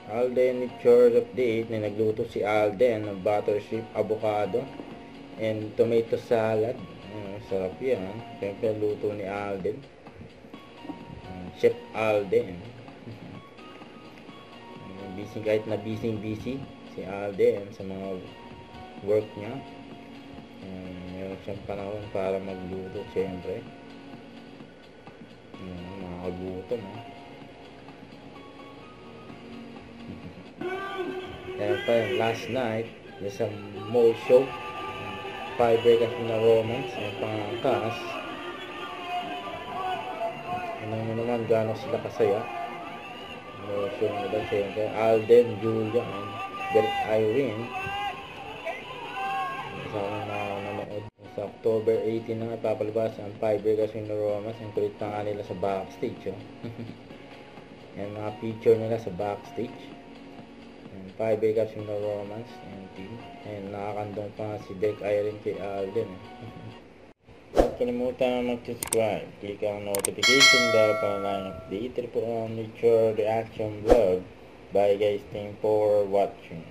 Alden with chores update na nagluto si Alden ng butter shrimp, avocado, and tomato salad. Sarap yan. Siyempre, luto ni Alden. Chef Alden. Busy, kahit na busy si Alden sa mga work niya. Meron siyang panahon para magluto, siyempre. Makakagutom, ha. Kaya pa yun, last night, there's a mall show. Fiber kasi na romance, yung pangangkas. Ano mo naman, gano'n sila kasaya. Mall show nila, siyempre. Alden, Julia, and Derek Irene. Kasama na nanood. Sa October 18 na nga papalabas ang Fiber kasi na romance. Ang kulit na nga nila sa backstage, oh. Yan mga picture nila sa backstage. Fiber kasi na romance and team. And nakakandong pa nga si Derek Irene kay Alden. Huwag kalimutan na mag-subscribe. Click ang notification bell para lang update po ang mature reaction vlog. Bye guys, thank you for watching.